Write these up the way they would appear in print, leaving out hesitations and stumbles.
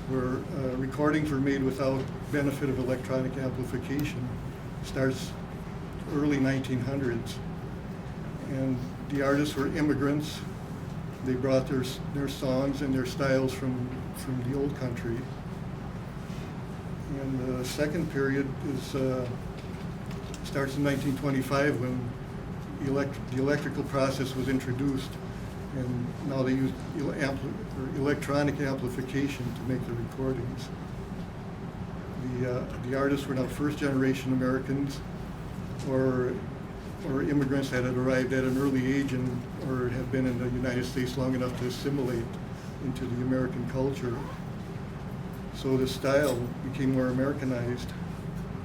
where recordings were made without benefit of electronic amplification. Starts early 1900s. And the artists were immigrants. They brought their songs and their styles from the old country. And the second period starts in 1925 when the electrical process was introduced, and now they use electronic amplification to make the recordings. The artists were now first-generation Americans or immigrants that had arrived at an early age or had been in the United States long enough to assimilate into the American culture. So the style became more Americanized,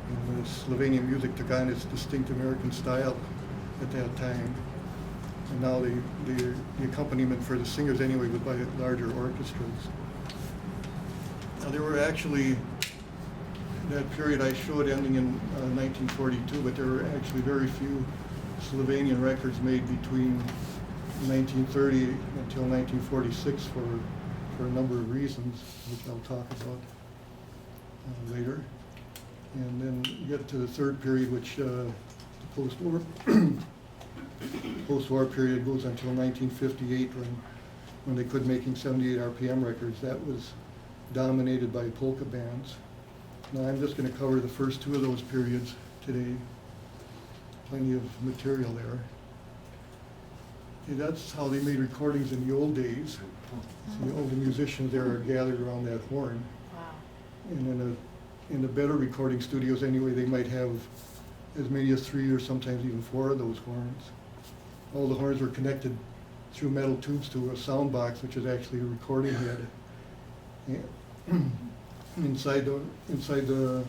and the Slovenian music took on its distinct American style at that time. And now the accompaniment for the singers anyway was by larger orchestras. Now there were actually, that period I showed ending in 1942, but there were actually very few Slovenian records made between 1930 until 1946 for a number of reasons, which I'll talk about later. And then you get to the third period, which the post-war post-war period goes until 1958 when they quit making 78 RPM records. That was dominated by polka bands. Now I'm just going to cover the first two of those periods today. Plenty of material there. Okay, that's how they made recordings in the old days. So all the musicians there are gathered around that horn. Wow. And in the better recording studios anyway, they might have as many as 3 or sometimes even 4 of those horns. All the horns were connected through metal tubes to a sound box, which is actually a recording head. And inside the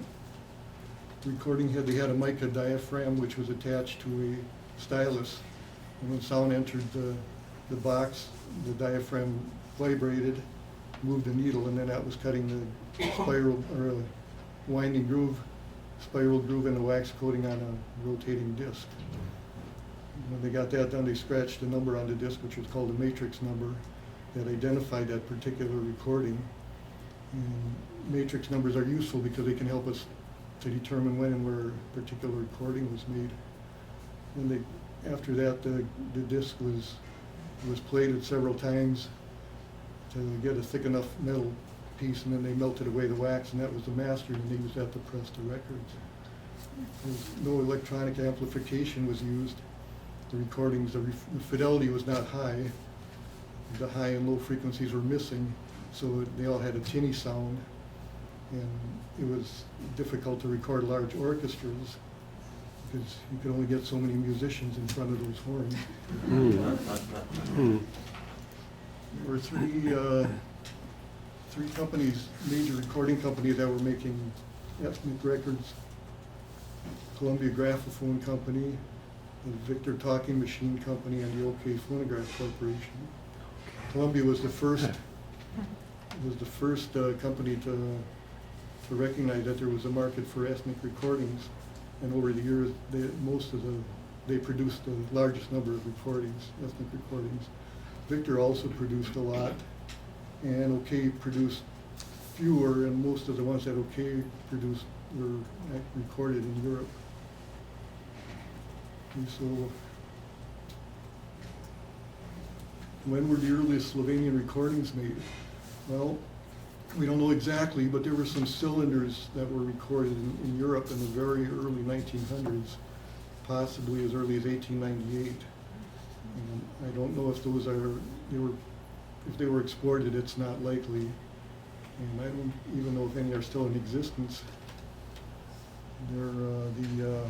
recording head, they had a mica diaphragm, which was attached to a stylus. And when sound entered the box, the diaphragm vibrated, moved the needle, and then that was cutting the spiral or winding groove, spiral groove in the wax coating on a rotating disc. When they got that done, they scratched a number on the disc, which was called a matrix number, that identified that particular recording. And matrix numbers are useful because they can help us to determine when and where a particular recording was made. When after that, the disc was plated several times to get a thick enough metal piece, and then they melted away the wax, and that was the master, and they used that to press the records. No electronic amplification was used. The recordings, the fidelity was not high. The high and low frequencies were missing, so they all had a tinny sound, and it was difficult to record large orchestras because you could only get so many musicians in front of those horns. There were three companies, major recording companies, that were making ethnic records. Columbia Graphophone Company, the Victor Talking Machine Company, and the Okeh Phonograph Corporation. Columbia was the first company to recognize that there was a market for ethnic recordings, and over the years, they produced the largest number of recordings, ethnic recordings. Victor also produced a lot, and Okeh produced fewer, and most of the ones that Okeh produced were recorded in Europe. And so, when were the earliest Slovenian recordings made? Well, we don't know exactly, but there were some cylinders that were recorded in Europe in the very early 1900s, possibly as early as 1898. And I don't know if if they were exported. It's not likely, and I don't even know if any are still in existence. The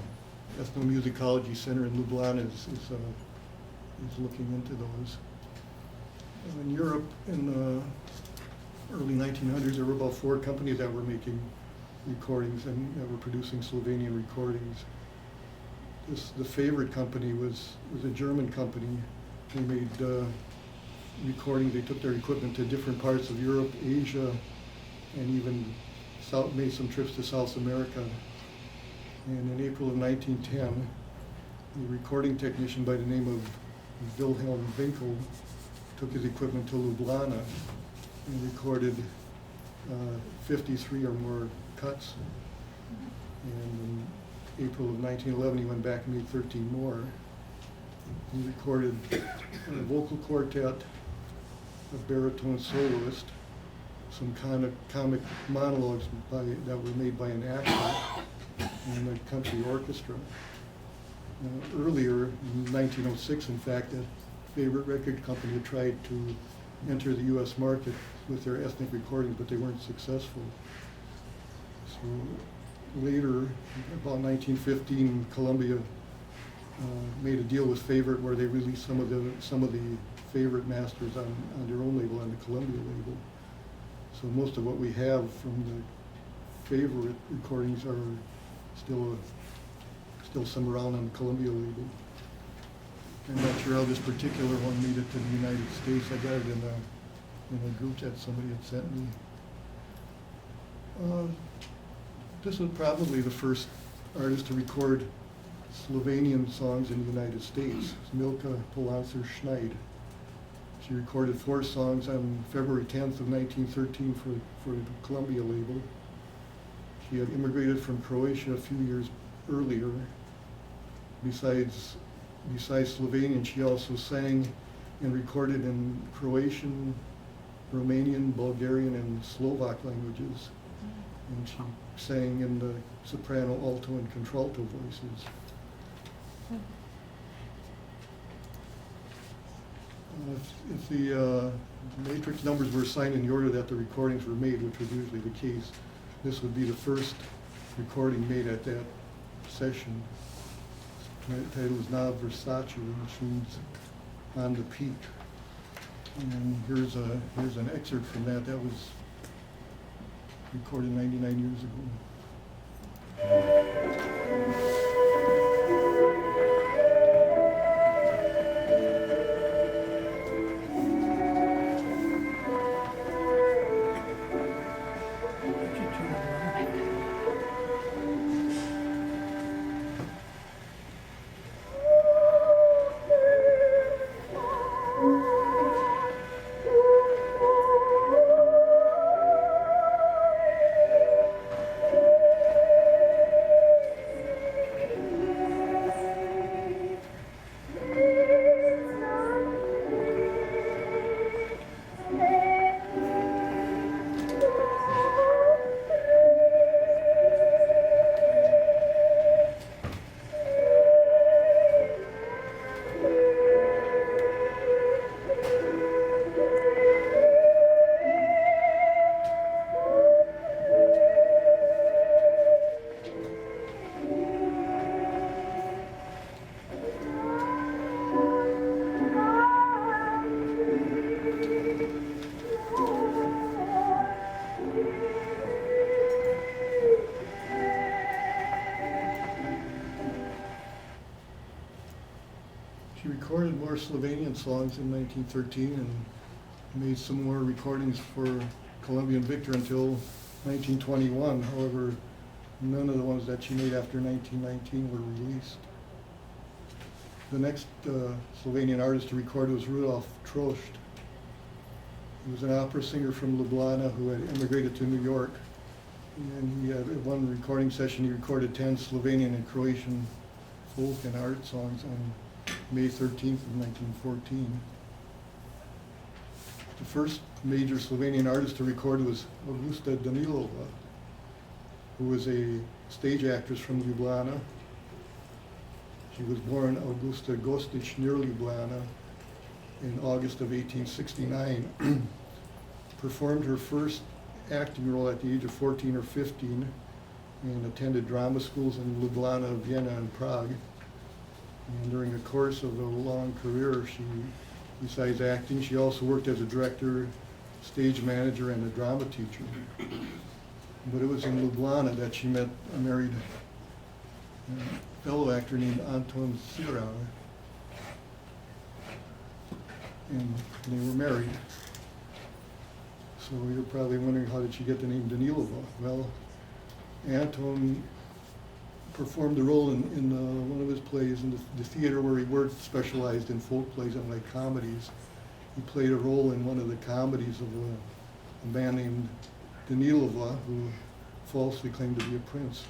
Ethnomusicology Center in Ljubljana is looking into those. In Europe, in the early 1900s, there were about 4 companies that were making recordings and that were producing Slovenian recordings. The favorite company was a German company. They made recordings. They took their equipment to different parts of Europe, Asia, and even made some trips to South America. And in April of 1910, a recording technician by the name of Wilhelm Winkel took his equipment to Ljubljana and recorded 53 or more cuts. And in April of 1911, he went back and made 13 more. He recorded a vocal quartet, a baritone soloist, some comic monologues that were made by an actor, and a country orchestra. Earlier, in 1906, in fact, a favorite record company had tried to enter the U.S. market with their ethnic recordings, but they weren't successful. So later, about 1915, Columbia made a deal with Favorite where they released some of the Favorite masters on their own label, on the Columbia label. So most of what we have from the Favorite recordings are still some around on the Columbia label. I'm not sure how this particular one made it to the United States. I got it in a group that somebody had sent me. This was probably the first artist to record Slovenian songs in the United States. It's Milka Schneidova. She recorded 4 songs on February 10th of 1913 for the Columbia label. She had immigrated from Croatia a few years earlier. Besides Slovenian, she also sang and recorded in Croatian, Romanian, Bulgarian, and Slovak languages. And she sang in the soprano, alto, and contralto voices. If the matrix numbers were assigned in the order that the recordings were made, which was usually the case, this would be the first recording made at that session. The title is now Vrsacu, which means on the peak. And here's an excerpt from that. That was recorded 99 years ago. She recorded more Slovenian songs in 1913 and made some more recordings for Columbia and Victor until 1921. However, none of the ones that she made after 1919 were released. The next Slovenian artist to record was Rudolf Trost. He was an opera singer from Ljubljana who had immigrated to New York. And he had one recording session, he recorded 10 Slovenian and Croatian folk and art songs on May 13th of 1914. The first major Slovenian artist to record was Augusta Danilova, who was a stage actress from Ljubljana. She was born Augusta Gostić near Ljubljana in August of 1869. Performed her first acting role at the age of 14 or 15 and attended drama schools in Ljubljana, Vienna, and Prague. And during the course of a long career, she, besides acting, she also worked as a director, stage manager, and a drama teacher. But it was in Ljubljana that she met a married fellow actor named Anton Sira, and they were married. So you're probably wondering, how did she get the name Danilova? Well, Anton performed a role in one of his plays in the theater where he worked, specialized in folk plays and like comedies. He played a role in one of the comedies of a man named Danilova, who falsely claimed to be a prince.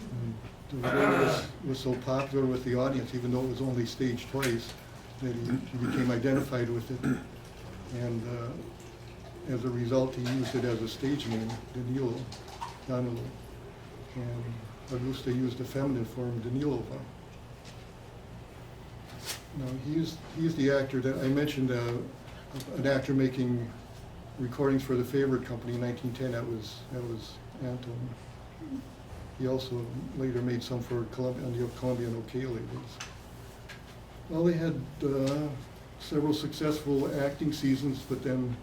And the recording was so popular with the audience, even though it was only staged twice, that he became identified with it. And as a result, he used it as a stage name, Danilo. And Augusta used the feminine form, Danilova. Now, he's the actor that I mentioned, an actor making recordings for the Favorite Company in 1910. That was Anton. He also later made some for Colombian-Okeh labels. Well, they had several successful acting seasons, but then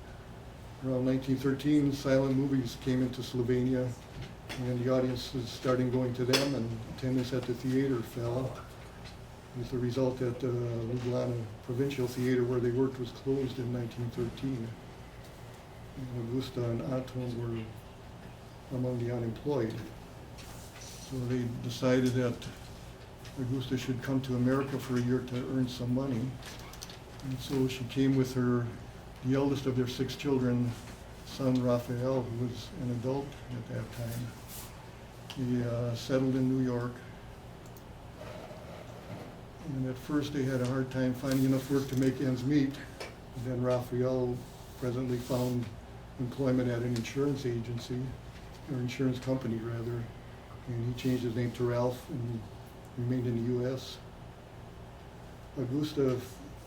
around 1913, silent movies came into Slovenia, and the audience was starting going to them, and attendance at the theater fell, with the result that Ljubljana Provincial Theater, where they worked, was closed in 1913. And Augusta and Anton were among the unemployed. So they decided that Augusta should come to America for a year to earn some money. And so she came with the eldest of their 6 children, son Raphael, who was an adult at that time. He settled in New York. And at first they had a hard time finding enough work to make ends meet. And then Raphael presently found employment at an insurance agency, or insurance company rather, and he changed his name to Ralph and remained in the U.S. Augusta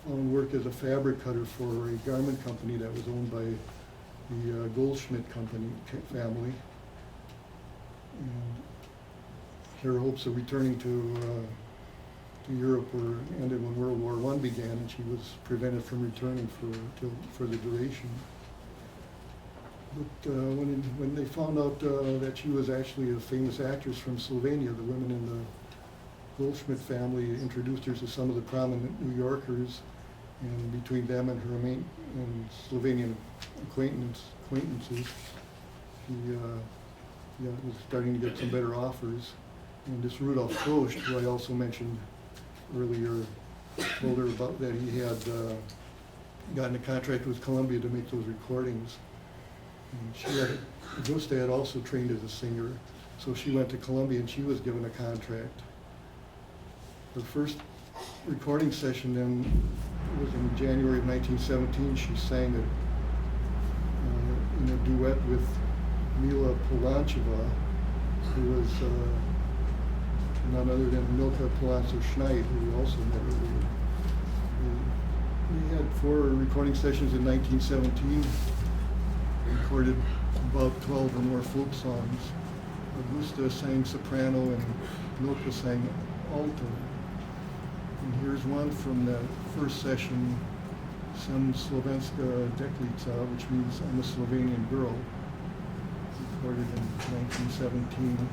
found work as a fabric cutter for a garment company that was owned by the Goldschmidt company family. And her hopes of returning to Europe were ended when World War I began, and she was prevented from returning for the duration. But when they found out that she was actually a famous actress from Slovenia, the women in the Goldschmidt family introduced her to some of the prominent New Yorkers, and between them and her and Slovenian acquaintances, she was starting to get some better offers. And this Rudolf Trost, who I also mentioned earlier, told her about that he had gotten a contract with Columbia to make those recordings. And Augusta had also trained as a singer, so she went to Columbia and she was given a contract. Her first recording session then was in January of 1917. She sang in a duet with Milka who was none other than Milka Schneidova, who we also met earlier. We had 4 recording sessions in 1917, recorded about 12 or more folk songs. Augusta sang soprano and Milka sang alto. And here's one from the first session, Sem Slovenska, deklica, which means I'm a Slovenian girl, recorded in 1917.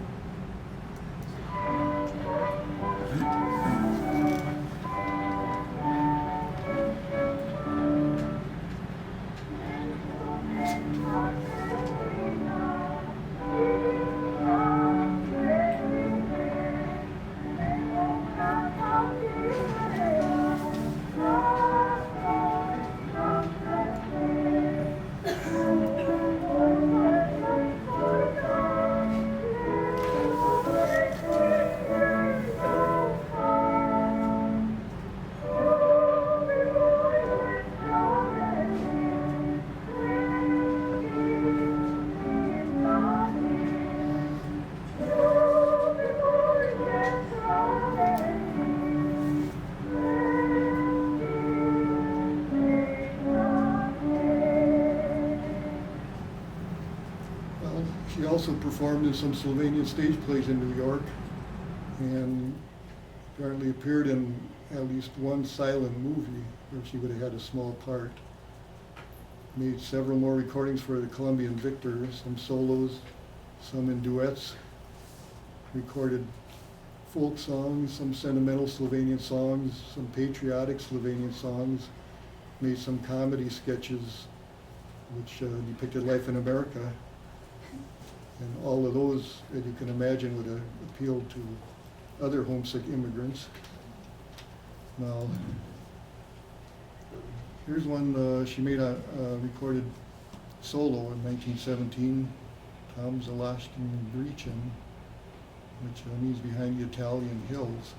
She also performed in some Slovenian stage plays in New York, and apparently appeared in at least one silent movie where she would have had a small part. Made several more recordings for the Colombian Victor, some solos, some in duets. Recorded folk songs, some sentimental Slovenian songs, some patriotic Slovenian songs. Made some comedy sketches which depicted life in America. And all of those, as you can imagine, would appeal to other homesick immigrants. Now, here's one she made a recorded solo in 1917 comes the Laskim gricem, which means behind the Italian hills,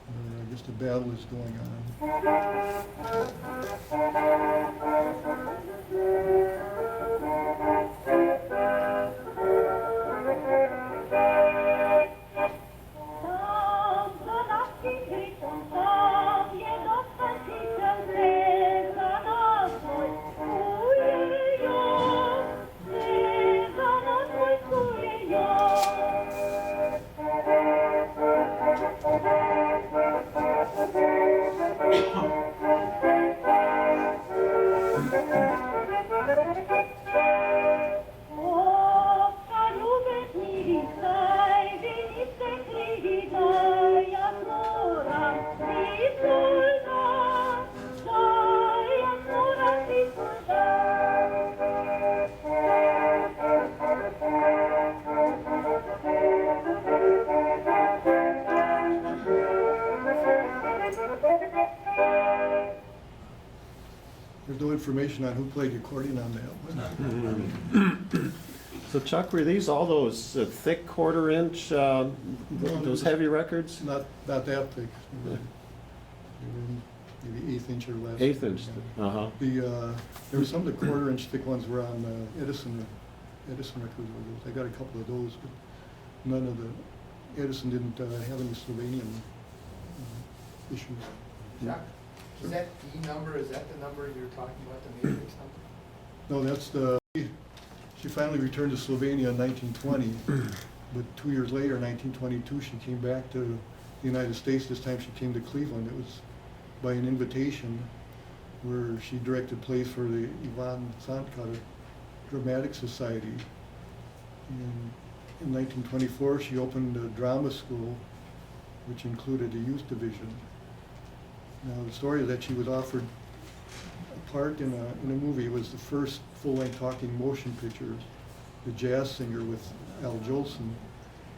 where I guess the battle is going There's no information on who played the accordion on that one. So Chuck, were these all those thick quarter-inch, those heavy records? Not that thick. They were maybe 1/8 inch or less. 1/8 inch. Yeah. There were some of the quarter-inch thick ones were on Edison records. I got a couple of those, but none of the Edison didn't have any Slovenian issues. Chuck, is that E number, is that the number you're talking about, the matrix number? No, that's the, she finally returned to Slovenia in 1920, but 2 years later, 1922, she came back to the United States. This time she came to Cleveland. It was by an invitation where she directed plays for the Ivan Račič Dramatic Society. In 1924, she opened a drama school, which included a youth division. Now, the story is that she was offered a part in a movie. It was the first full-length talking motion picture, The Jazz Singer with Al Jolson,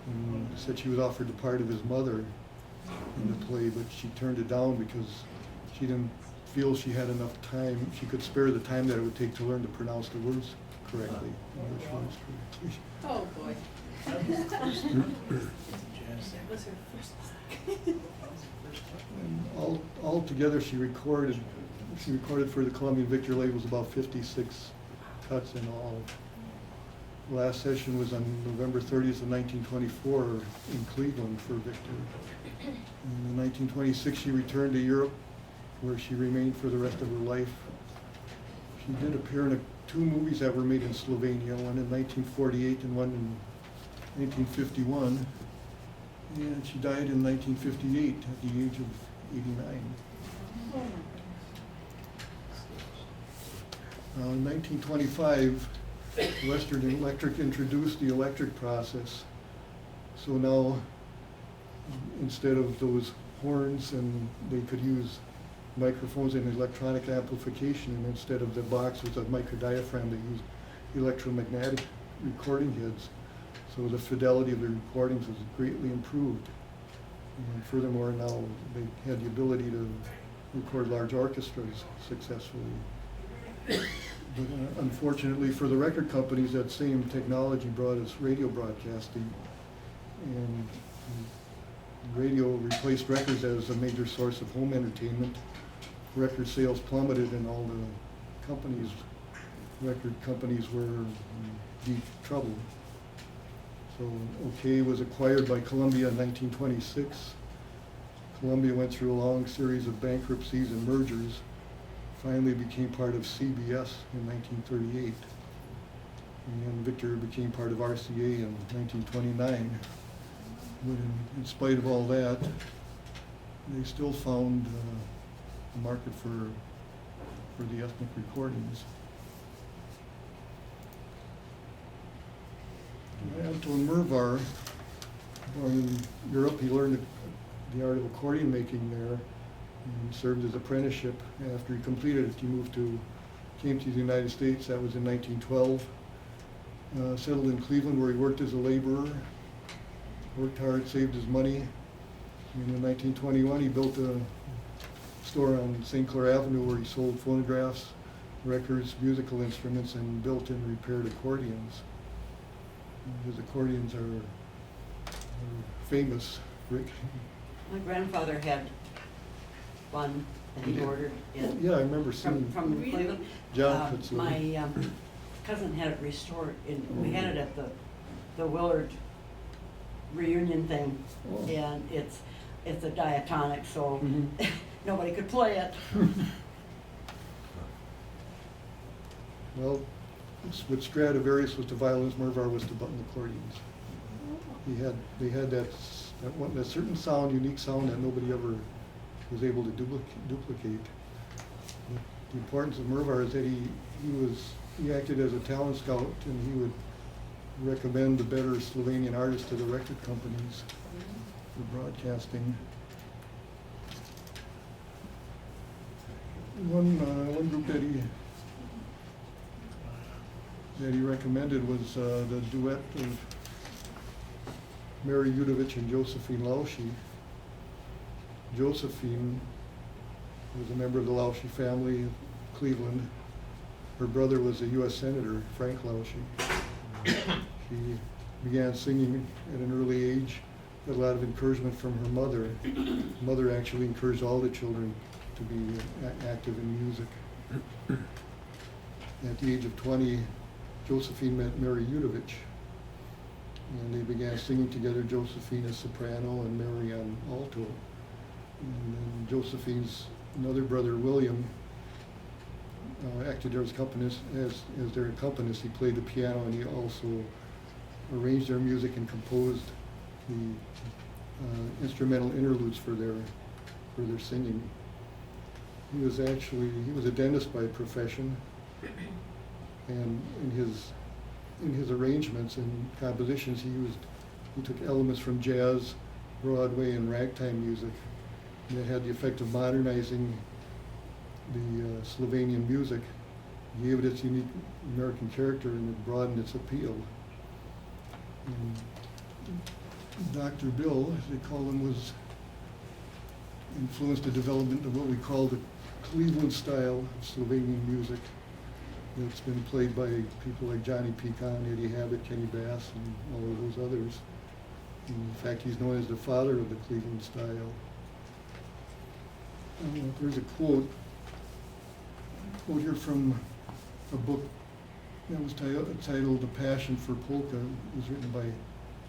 and said she was offered the part of his mother in the play, but she turned it down because she didn't feel she had enough time. She could spare the time that it would take to learn to pronounce the words correctly, English words correctly. Oh, boy. That was her first mistake. And all together, she recorded for the Colombian Victor labels about 56 cuts in all. The last session was on November 30th of 1924 in Cleveland for Victor. In 1926, she returned to Europe, where she remained for the rest of her life. She did appear in two movies that were made in Slovenia, one in 1948 and one in 1951. And she died in 1958 at the age of 89. In 1925, Western Electric introduced the electric process. So now, instead of those horns, and they could use microphones and electronic amplification, and instead of the box with a microdiaphragm, they used electromagnetic recording heads. So the fidelity of the recordings was greatly improved. And furthermore, now they had the ability to record large orchestras successfully. But unfortunately for the record companies, that same technology brought us radio broadcasting, and radio replaced records as a major source of home entertainment. Record sales plummeted, and all the record companies were in deep trouble. So Okeh was acquired by Columbia in 1926. Columbia went through a long series of bankruptcies and mergers, finally became part of CBS in 1938. And Victor became part of RCA in 1929. But in spite of all that, they still found a market for the ethnic recordings. Anton Mervar, born in Europe, he learned the art of accordion making there and served his apprenticeship. After he completed it, he came to the United States. That was in 1912. Settled in Cleveland, where he worked as a laborer, worked hard, saved his money. And in 1921, he built a store on St. Clair Avenue where he sold phonographs, records, musical instruments, and built and repaired accordions. His accordions are famous, Rick. My grandfather had one that he Yeah. ordered in, Yeah, I remember seeing from Cleveland. John puts it. My cousin had it restored, and we had it at the Willard reunion thing, Oh. and it's a diatonic, so Mhm. nobody could play it. Well, with Stradivarius was the violins, Mervar was the button accordions. They had that certain sound, unique sound that nobody ever was able to duplicate. But the importance of Mervar is that he acted as a talent scout, and he would recommend the better Slovenian artists to the record companies for broadcasting. One group that he recommended was the duet of Mary Udovich and Josephine-Lausche. Josephine was a member of the Lausche family of Cleveland. Her brother was a U.S. Senator, Frank Lausche. She began singing at an early age, got a lot of encouragement from her mother. Mother actually encouraged all the children to be active in music. At the age of 20, Josephine met Mary Udovich, and they began singing together, Josephine as soprano and Mary on alto. And then Josephine's another brother, William, acted as their accompanist. He played the piano, and he also arranged their music and composed the instrumental interludes for their singing. He was a dentist by profession, and in his arrangements and compositions, he took elements from jazz, Broadway, and ragtime music, and it had the effect of modernizing the Slovenian music, gave it its unique American character, and it broadened its appeal. And Dr. Bill, as they call him, was influenced the development of what we call the Cleveland style of Slovenian music. That's been played by people like Johnny Pecan, Eddie Habit, Kenny Bass, and all of those others. In fact, he's known as the father of the Cleveland style. There's a quote here from a book that was titled "The Passion for Polka." It was written by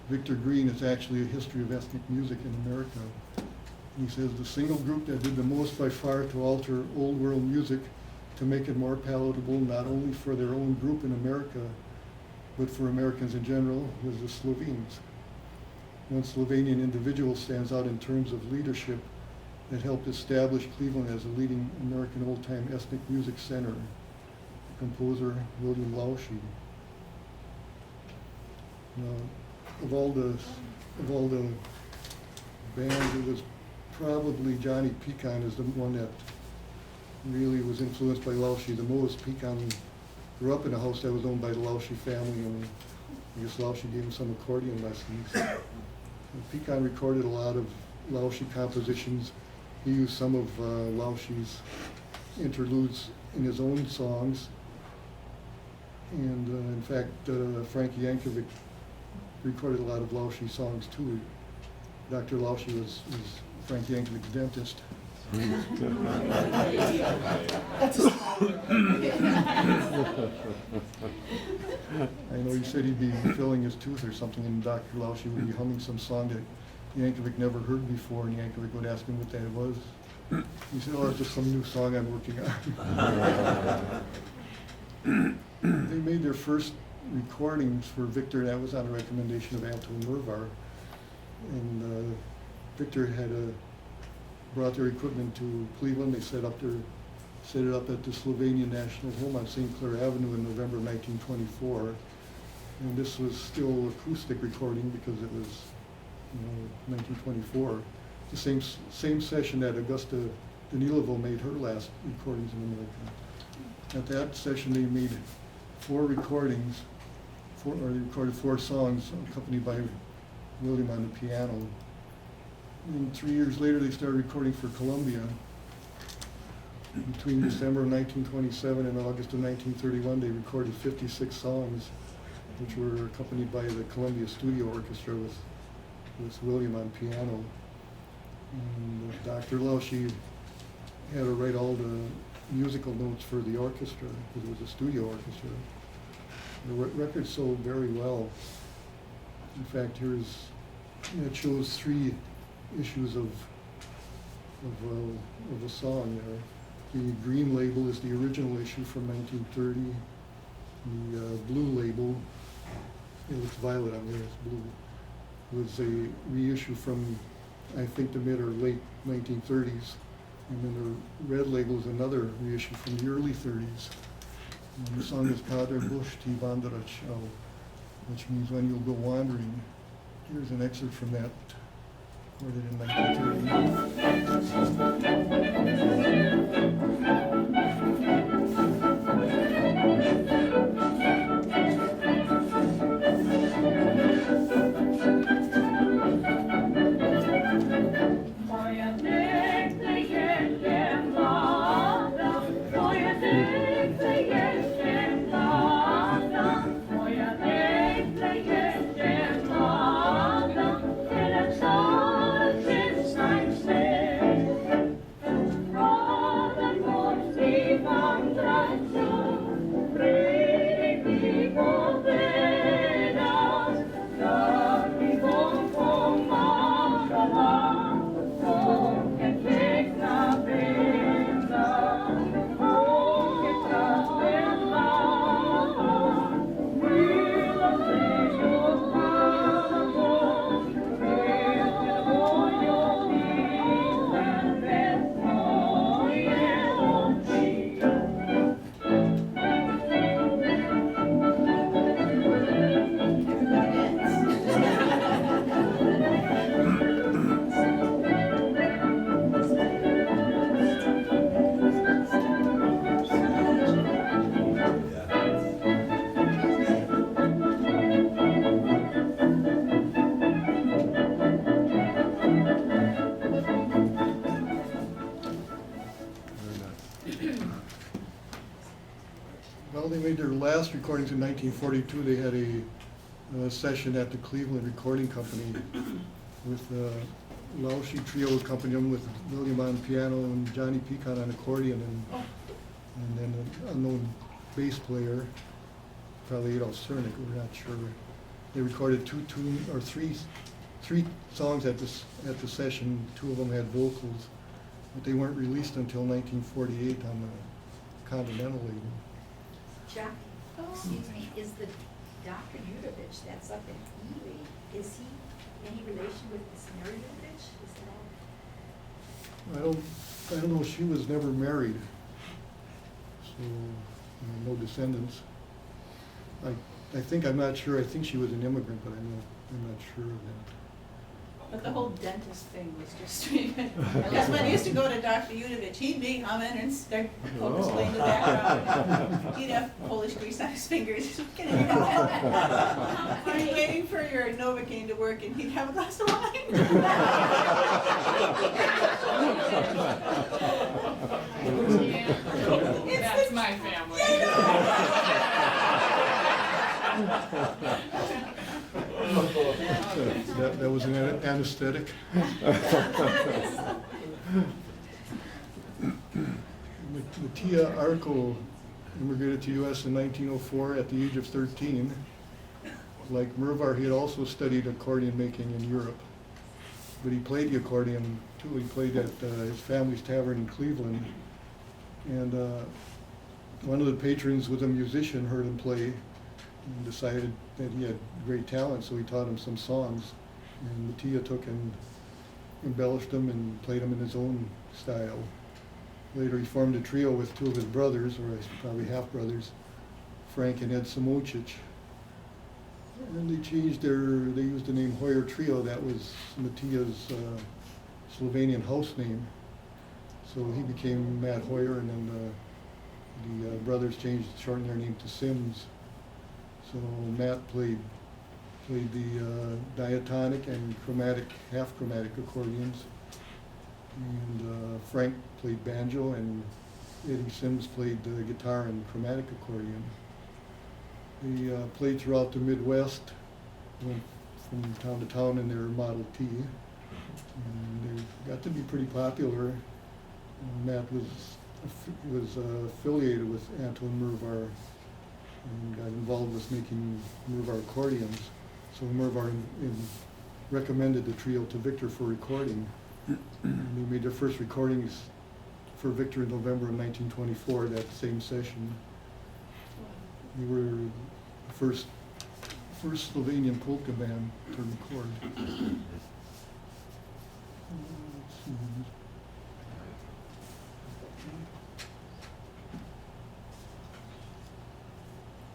Victor Green. It's actually a history of ethnic music in America. And he says, the single group that did the most by far to alter old world music to make it more palatable not only for their own group in America, but for Americans in general, was the Slovenes. One Slovenian individual stands out in terms of leadership that helped establish Cleveland as a leading American old-time ethnic music center, composer William-Lausche. Of all the bands, it was probably Johnny Pecan is the one that really was influenced by Lausche the most. Pecan grew up in a house that was owned by the Lausche family, and I guess Lausche gave him some accordion lessons. And Pecan recorded a lot of Lausche compositions. He used some of Lausche's interludes in his own songs. And in fact, Frank Yankovic recorded a lot of Lausche songs too. Dr. Lausche was Frank Yankovic's dentist. I know he said he'd be filling his tooth or something, and Dr. Lausche would be humming some song that Yankovic never heard before, and Yankovic would ask him what that was. He said, "Oh, it's just some new song I'm working on." They made their first recordings for Victor. That was on a recommendation of Anton Mervar, and Victor had brought their equipment to Cleveland. They set it up at the Slovenian National Home on St. Clair Avenue in November 1924. And this was still acoustic recording because it was, 1924. The same session that Augusta Danilova made her last recordings in America. At that session, they made 4 recordings, they recorded 4 songs accompanied by William on the piano. And 3 years later, they started recording for Columbia. Between December of 1927 and August of 1931, they recorded 56 songs. which were accompanied by the Columbia Studio Orchestra with William on piano. And Dr. Lausche had to write all the musical notes for the orchestra, because it was a studio orchestra. The record sold very well. In fact, it shows 3 issues of a song there. The green label is the original issue from 1930. The blue label, it looks violet on there, it's blue, was a reissue from, I think, the mid or late 1930s. And then the red label is another reissue from the early 30s. And the song is Kader Bush Ti Wanderać, which means when you'll go wandering. Here's an excerpt from that, recorded in 1930. Well, they made their last recordings in 1942. They had a session at the Cleveland Recording Company with Lausche Trio accompanying them with William on piano and Johnny Pecan on accordion and then an unknown bass player, probably Adolf Cernick, we're not sure. They recorded three songs at the session. 2 of them had vocals, but they weren't released until 1948 on the Continental label. Jack, excuse me, is the Dr. Udovich that's up in Ely, is he any relation with this Mary Udovich? Is that? I don't know, she was never married, so no descendants. I think, I'm not sure, I think she was an immigrant, but I'm not sure of that. But the whole dentist thing was just strange. Because when I used to go to Dr. Udovich, he'd be humming and start focusing in the background. He'd have Polish grease on his fingers. He'd be waiting for your Novocaine to work, and he'd have a glass of wine. That's my family. That was an anesthetic. Mattia Arco immigrated to U.S. in 1904 at the age of 13. Like Mervar, he had also studied accordion making in Europe, but he played the accordion too. He played at his family's tavern in Cleveland, and one of the patrons was a musician, heard him play, and decided that he had great talent, so he taught him some songs. And Mattia took and embellished them and played them in his own style. Later he formed a trio with 2 of his brothers, or probably half-brothers, Frank and Ed Samochich. And they used the name Hoyer Trio. That was Mattia's Slovenian house name. So he became Matt Hoyer, and then the brothers shortened their name to Sims. So Matt played the diatonic and half chromatic accordions, and Frank played banjo, and Eddie Sims played the guitar and chromatic accordion. They played throughout the Midwest, went from town to town in their Model T, and they got to be pretty popular. Matt was affiliated with Anton Murvar and got involved with making Murvar accordions. So Murvar recommended the trio to Victor for recording. And they made their first recordings for Victor in November of 1924, that same session. They were the first Slovenian polka band to record. Let's see.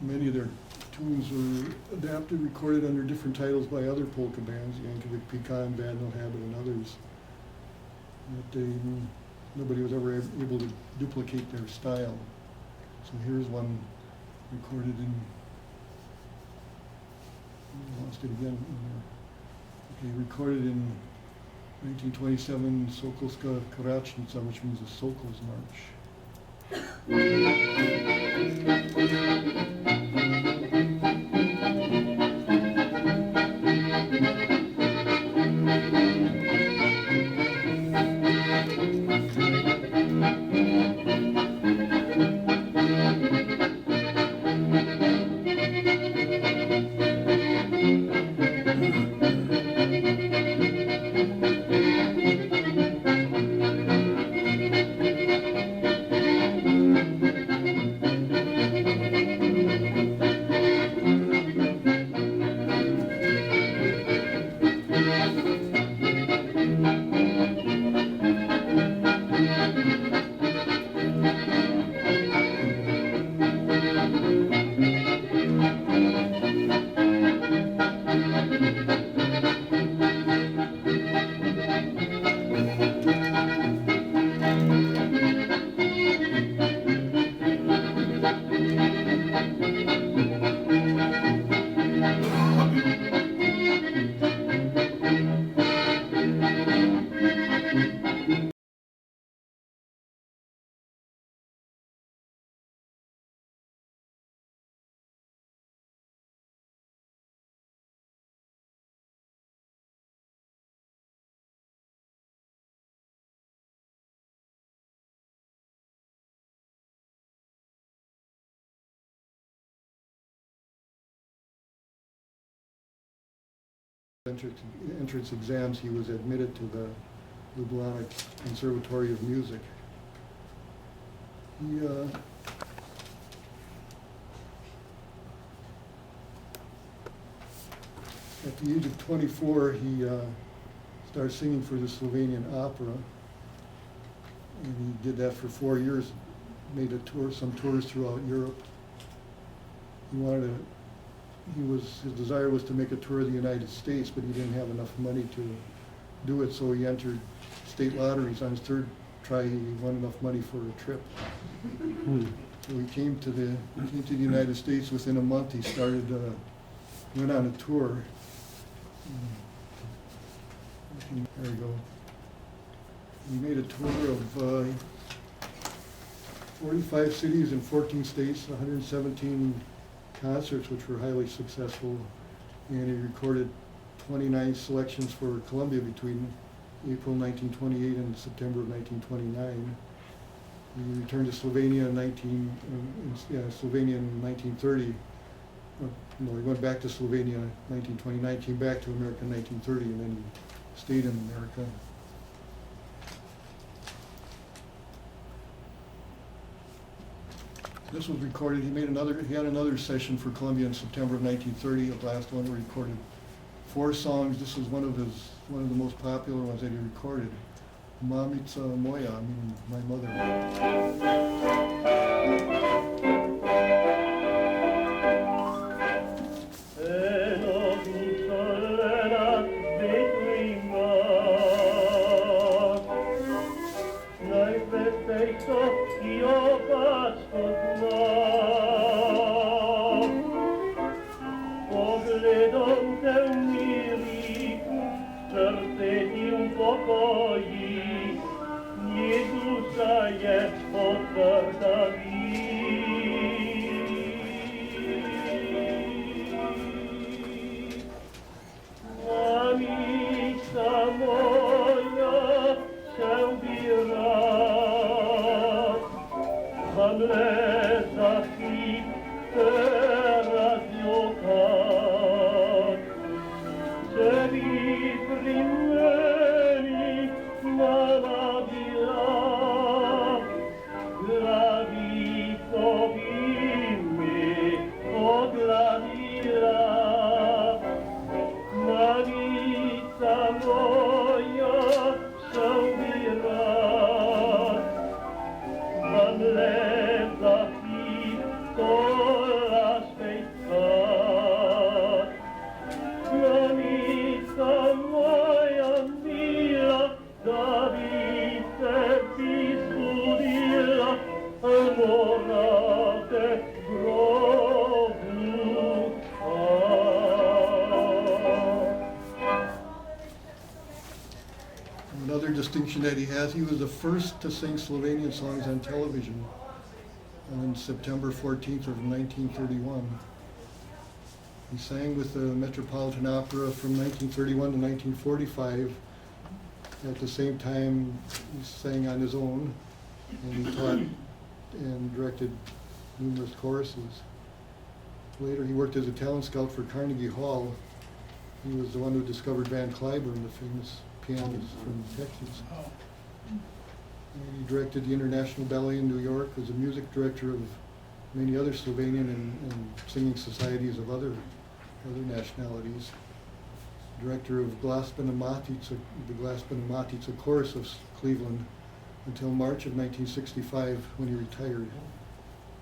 Many of their tunes were adapted, recorded under different titles by other polka bands, Yankovic, Pecan, Bad No Habit, and others. But nobody was ever able to duplicate their style. So here's one recorded in, I lost it again. Okay, recorded in 1927, Sokolska Karačnica, which means the Sokol's March. Entrance exams, he was admitted to the Ljubljana Conservatory of Music. He at the age of 24, he started singing for the Slovenian Opera, and he did that for 4 years. Made some tours throughout Europe. His desire was to make a tour of the United States, but he didn't have enough money to do it, so he entered state lotteries. On his third try, he won enough money for a trip. So he came to the United States. Within a month, he went on a tour. There we go. He made a tour of 45 cities in 14 states, 117 concerts, which were highly successful, and he recorded 29 selections for Columbia between April 1928 and September of 1929. He returned to Slovenia in 1930. No, he went back to Slovenia in 1929, came back to America in 1930, and then he stayed in America. This was recorded. He had another session for Columbia in September of 1930. The last one where he recorded 4 songs. This was one of the most popular ones that he recorded. Mamica moja, meaning my mother. Jezusa je potvrda vi. Another distinction that he has, he was the first to sing Slovenian songs on television on September 14th of 1931. He sang with the Metropolitan Opera from 1931 to 1945. At the same time, he sang on his own, and he taught and directed numerous choruses. Later, he worked as a talent scout for Carnegie Hall. He was the one who discovered Van Cliburn, the famous pianist from Texas. And he directed the International Ballet in New York, was a music director of many other Slovenian and singing societies of other nationalities. Director of Glasbena Matica, the Glasbena Matica Chorus of Cleveland, until March of 1965 when he retired.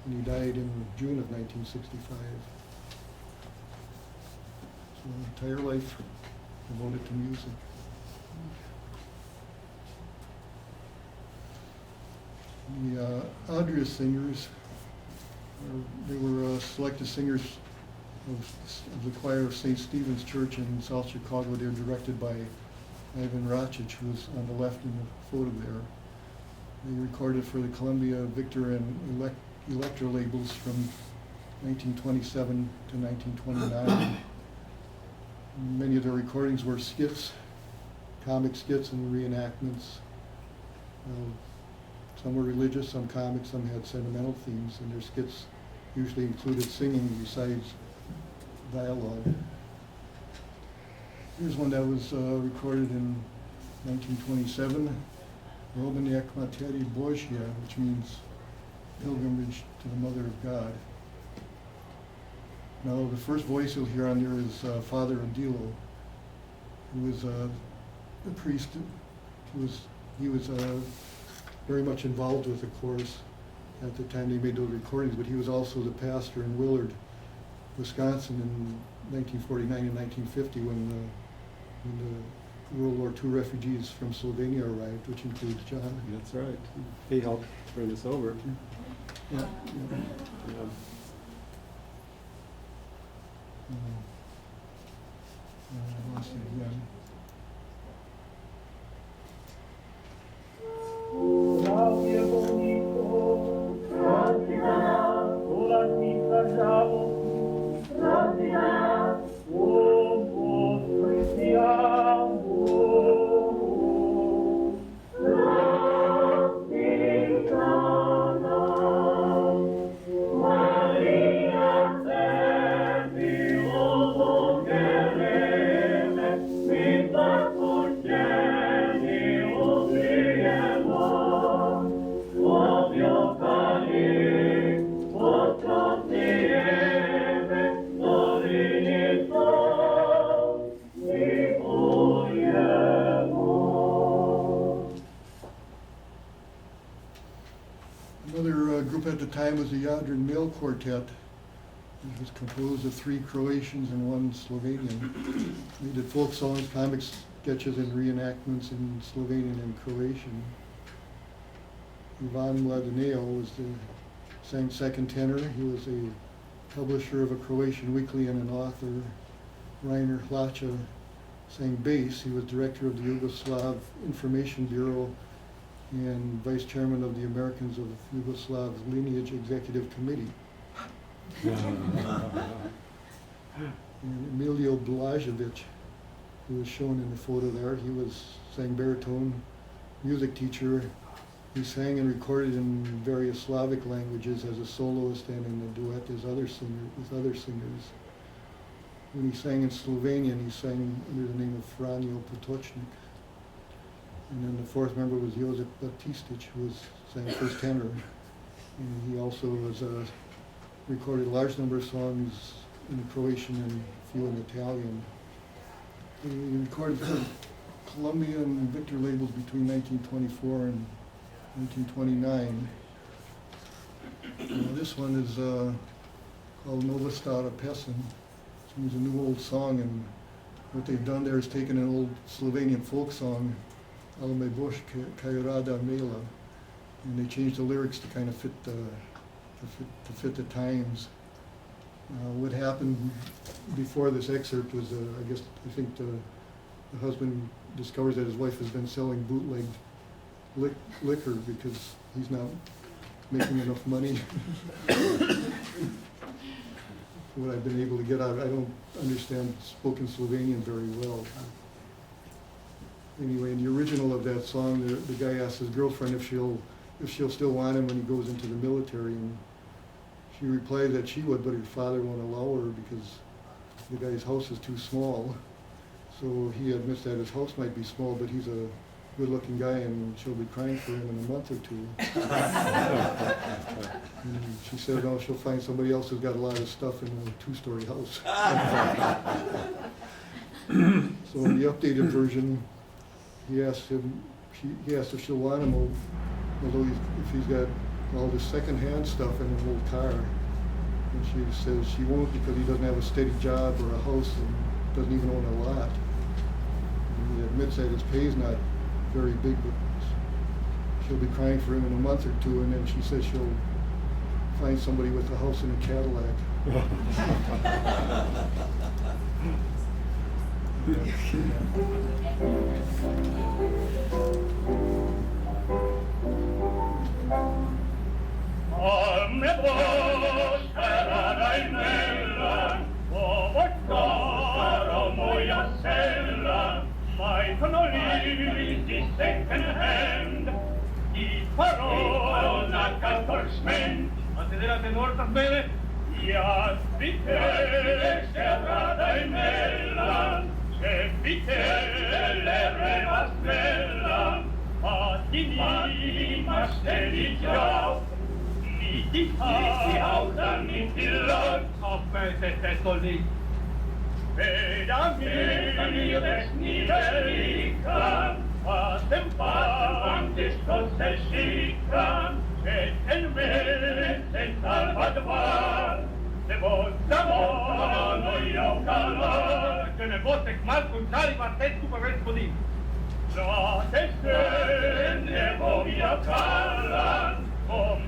And he died in June of 1965. So entire life devoted to music. The Adrija singers, they were selected singers of the choir of St. Stephen's Church in South Chicago. They're directed by Ivan Račič, who's on the left in the photo there. They recorded for the Columbia, Victor and Electra labels from 1927 to 1929. Many of their recordings were skits, comic skits and reenactments. Some were religious, some comic, some had sentimental themes, and their skits usually included singing besides dialogue. Here's one that was recorded in 1927, Robenek Materi Božja, which means pilgrimage to the Mother of God. Now, the first voice you'll hear on there is Father Adilo, who was a priest. He was very much involved with the chorus at the time they made those recordings, but he was also the pastor in Willard, Wisconsin in 1949 and 1950 when the World War II refugees from Slovenia arrived, which includes John. That's right. He helped bring us over. Yeah. Yeah. I lost it again. Another group at the time was the Jadran Male Quartet, which was composed of 3 Croatians and 1 Slovenian. They did folk songs, comic sketches, and reenactments in Slovenian and Croatian. Ivan Račič sang second tenor. He was a publisher of a Croatian weekly and an author. Rainer Hlacha sang bass. He was director of the Yugoslav Information Bureau and vice chairman of the Americans of Yugoslav Lineage Executive Committee. And Emilio Blažević, who was shown in the photo there, he was sang baritone, music teacher, He sang and recorded in various Slavic languages as a soloist and in a duet as with other singers. When he sang in Slovenian, he sang under the name of Franjo Potočnik. And then the fourth member was Josip Batistic, who sang first tenor. And he also recorded a large number of songs in Croatian and a few in Italian. He recorded for Columbia and Victor labels between 1924 and 1929. This one is called Nova Stara Pesem. It's a new old song, and what they've done there is taken an old Slovenian folk song, Al me boš kaj rada mela, and they changed the lyrics to kind of fit the times. What happened before this excerpt was, I think the husband discovers that his wife has been selling bootleg liquor because he's not making enough money. What I've been able to get out of it. I don't understand spoken Slovenian very well. Anyway, in the original of that song, the guy asks his girlfriend if she'll still want him when he goes into the military, and she replies that she would, but her father won't allow her because the guy's house is too small. So he admits that his house might be small, but he's a good-looking guy, and she'll be crying for him in a month or two. And she said, no, she'll find somebody else who's got a lot of stuff in a two-story house. So in the updated version, he asks if she'll want him, although if he's got all this second-hand stuff in an old car. And she says she won't because he doesn't have a steady job or a house and doesn't even own a lot. And he admits that his pay's not very big, but she'll be crying for him in a month or two, and then she says she'll find somebody with a house and a Cadillac. Second hand, I farò una cantorsment, considerate norta bene, ja spite se rada in mella, se spite le reva stella, a ti ma stedi già, ni ti auta ni ti lot, a te soldi. Vedami desnivelica, a tempantis cose sica, et en me salva dva, de vota mono io calor, que ne votec mal contrari martet tu per respondin. La ne vovia calan,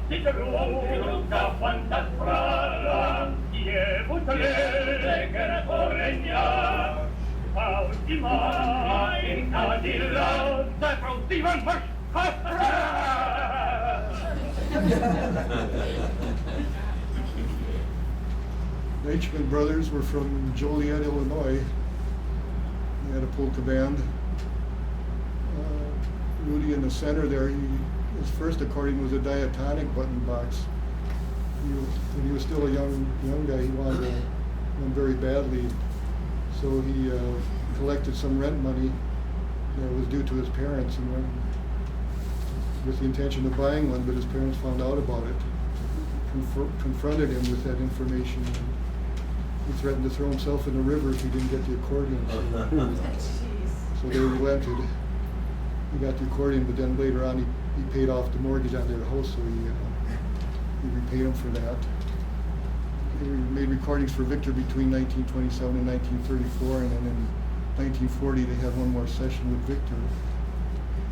ti ruca fantas pralan, ie butale che corregna, ultima in cadilla, dai prontivan march, The H-Man brothers were from Joliet, Illinois. They had a polka band. Rudy in the center there, his first accordion was a diatonic button box. When he was still a young guy, he wanted one very badly. So he collected some rent money that was due to his parents and went with the intention of buying one, but his parents found out about it, confronted him with that information. He threatened to throw himself in the river if he didn't get the accordion. So they relented. He got the accordion, but then later on he paid off the mortgage on their house, so he repaid him for that. He made recordings for Victor between 1927 and 1934, and then in 1940 they had one more session with Victor.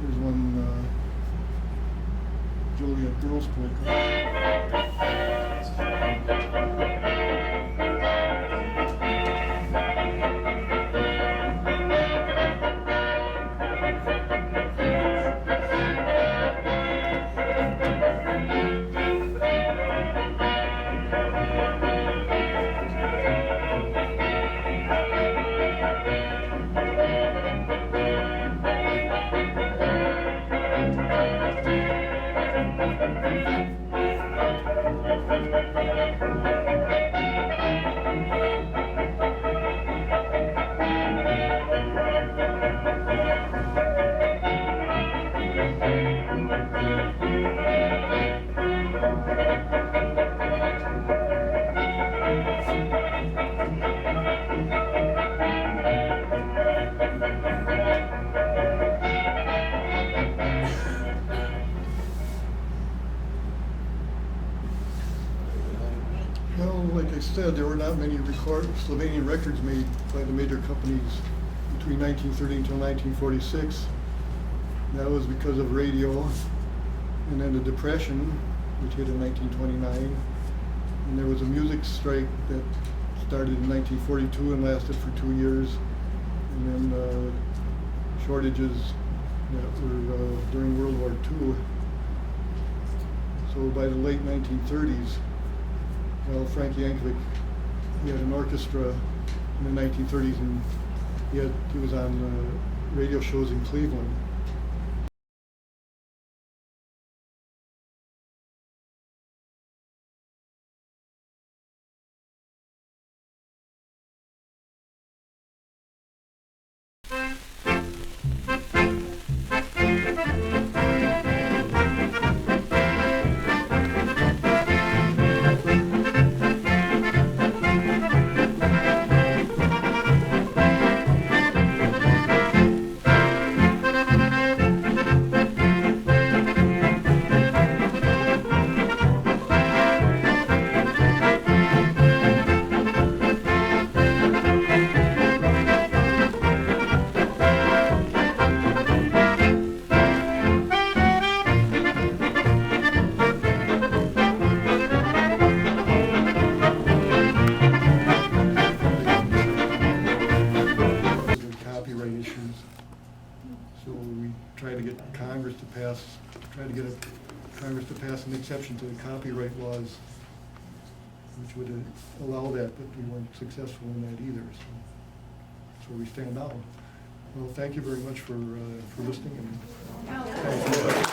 Here's one Juliet Girls polka. Well, like I said, there were not many Slovenian records made by the major companies between 1930 until 1946. That was because of radio, and then the Depression, which hit in 1929. And there was a music strike that started in 1942 and lasted for 2 years. And then shortages that were during World War II. So by the late 1930s, well, Frankie Yankovic, he had an orchestra in the 1930s, and he was on radio shows in Cleveland. Congress to pass an exception to the copyright laws, which would allow that, but we weren't successful in that either. So that's where we stand now. Well, thank you very much for listening. And thank you.